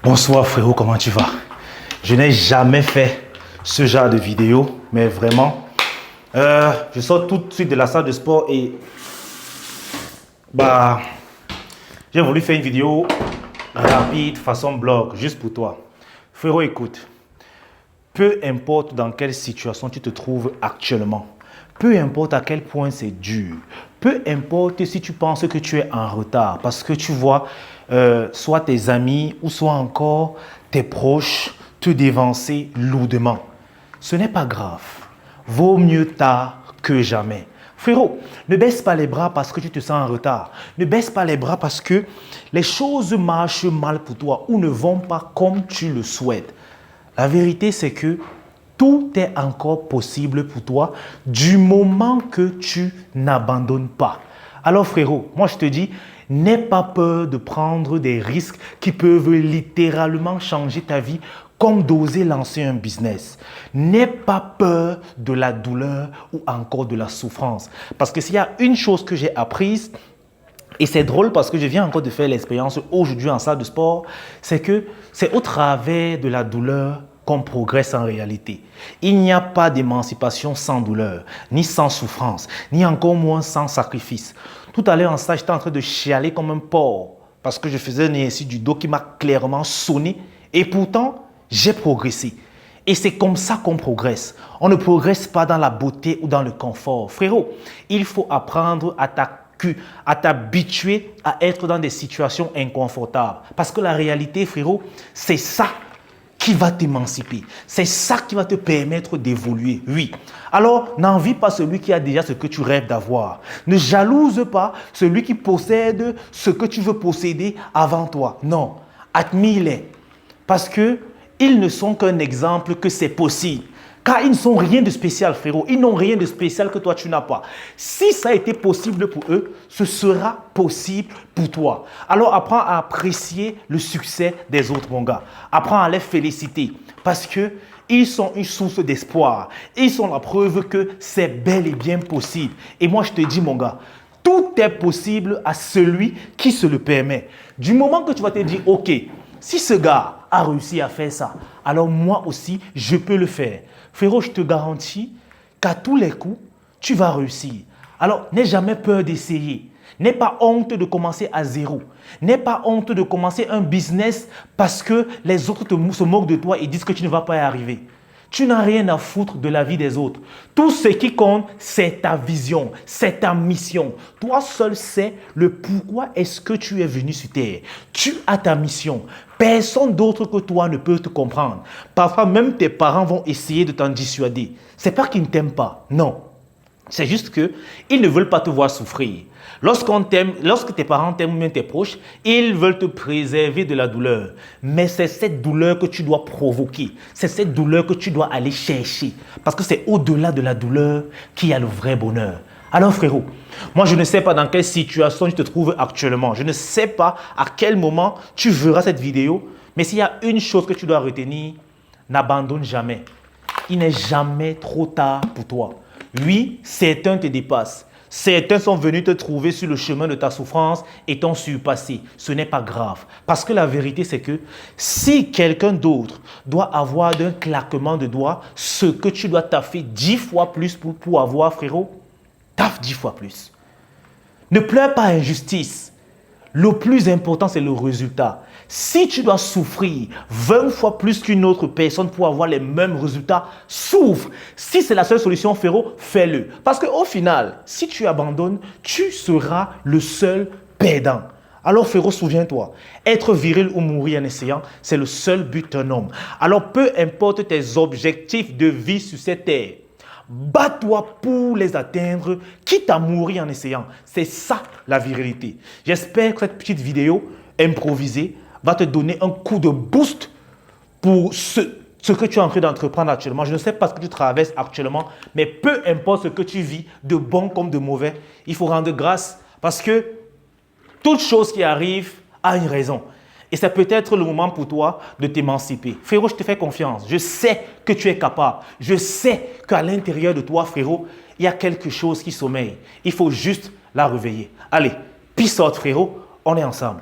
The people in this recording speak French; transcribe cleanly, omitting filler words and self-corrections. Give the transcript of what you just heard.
Bonsoir frérot, comment tu vas? Je n'ai jamais fait ce genre de vidéo, mais vraiment, je sors tout de suite de la salle de sport et j'ai voulu faire une vidéo rapide, façon blog, juste pour toi. Frérot, écoute, peu importe dans quelle situation tu te trouves actuellement, peu importe à quel point c'est dur, peu importe si tu penses que tu es en retard parce que tu vois soit tes amis ou soit encore tes proches te dévancer lourdement. Ce n'est pas grave. Vaut mieux tard que jamais. Frérot, ne baisse pas les bras parce que tu te sens en retard. Ne baisse pas les bras parce que les choses marchent mal pour toi ou ne vont pas comme tu le souhaites. La vérité, c'est que tout est encore possible pour toi du moment que tu n'abandonnes pas. Alors frérot, moi je te dis, n'aie pas peur de prendre des risques qui peuvent littéralement changer ta vie comme d'oser lancer un business. N'aie pas peur de la douleur ou encore de la souffrance. Parce que s'il y a une chose que j'ai apprise, et c'est drôle parce que je viens encore de faire l'expérience aujourd'hui en salle de sport, c'est que c'est au travers de la douleur qu'on progresse en réalité. Il n'y a pas d'émancipation sans douleur, ni sans souffrance, ni encore moins sans sacrifice. Tout à l'heure en stage, j'étais en train de chialer comme un porc parce que je faisais un exercice du dos qui m'a clairement sonné et pourtant, j'ai progressé. Et c'est comme ça qu'on progresse. On ne progresse pas dans la beauté ou dans le confort. Frérot, il faut apprendre à t'habituer à être dans des situations inconfortables. Parce que la réalité, frérot, c'est ça qui va t'émanciper. C'est ça qui va te permettre d'évoluer. Oui. Alors, n'envie pas celui qui a déjà ce que tu rêves d'avoir. Ne jalouse pas celui qui possède ce que tu veux posséder avant toi. Non. Admire-les. Parce qu'ils ne sont qu'un exemple que c'est possible. Car ils ne sont rien de spécial, frérot. Ils n'ont rien de spécial que toi, tu n'as pas. Si ça a été possible pour eux, ce sera possible pour toi. Alors, apprends à apprécier le succès des autres, mon gars. Apprends à les féliciter parce qu'ils sont une source d'espoir. Ils sont la preuve que c'est bel et bien possible. Et moi, je te dis, mon gars, tout est possible à celui qui se le permet. Du moment que tu vas te dire, ok, si ce gars a réussi à faire ça, alors moi aussi, je peux le faire. Frérot, je te garantis qu'à tous les coups, tu vas réussir. Alors, n'aie jamais peur d'essayer. N'aie pas honte de commencer à zéro. N'aie pas honte de commencer un business parce que les autres se moquent de toi et disent que tu ne vas pas y arriver. Tu n'as rien à foutre de la vie des autres. Tout ce qui compte, c'est ta vision, c'est ta mission. Toi seul sais le pourquoi est-ce que tu es venu sur Terre. Tu as ta mission. Personne d'autre que toi ne peut te comprendre. Parfois, même tes parents vont essayer de t'en dissuader. Ce n'est pas qu'ils ne t'aiment pas, non. C'est juste qu'ils ne veulent pas te voir souffrir. Lorsque tes parents t'aiment ou même tes proches, ils veulent te préserver de la douleur. Mais c'est cette douleur que tu dois provoquer. C'est cette douleur que tu dois aller chercher. Parce que c'est au-delà de la douleur qu'il y a le vrai bonheur. Alors frérot, moi je ne sais pas dans quelle situation tu te trouves actuellement. Je ne sais pas à quel moment tu verras cette vidéo. Mais s'il y a une chose que tu dois retenir, n'abandonne jamais. Il n'est jamais trop tard pour toi. Oui, certains te dépassent. Certains sont venus te trouver sur le chemin de ta souffrance et t'ont surpassé. Ce n'est pas grave. Parce que la vérité, c'est que si quelqu'un d'autre doit avoir d'un claquement de doigts ce que tu dois taffer 10 fois plus pour avoir, frérot, taffe 10 fois plus. Ne pleure pas injustice. Le plus important, c'est le résultat. Si tu dois souffrir 20 fois plus qu'une autre personne pour avoir les mêmes résultats, souffre. Si c'est la seule solution, frérot, fais-le. Parce qu'au final, si tu abandonnes, tu seras le seul perdant. Alors frérot, souviens-toi, être viril ou mourir en essayant, c'est le seul but d'un homme. Alors peu importe tes objectifs de vie sur cette terre, bats-toi pour les atteindre, quitte à mourir en essayant. C'est ça la virilité. J'espère que cette petite vidéo improvisée va te donner un coup de boost pour ce que tu es en train d'entreprendre actuellement. Je ne sais pas ce que tu traverses actuellement, mais peu importe ce que tu vis, de bon comme de mauvais, il faut rendre grâce parce que toute chose qui arrive a une raison. Et c'est peut-être le moment pour toi de t'émanciper. Frérot, je te fais confiance. Je sais que tu es capable. Je sais qu'à l'intérieur de toi, frérot, il y a quelque chose qui sommeille. Il faut juste la réveiller. Allez, peace out, frérot. On est ensemble.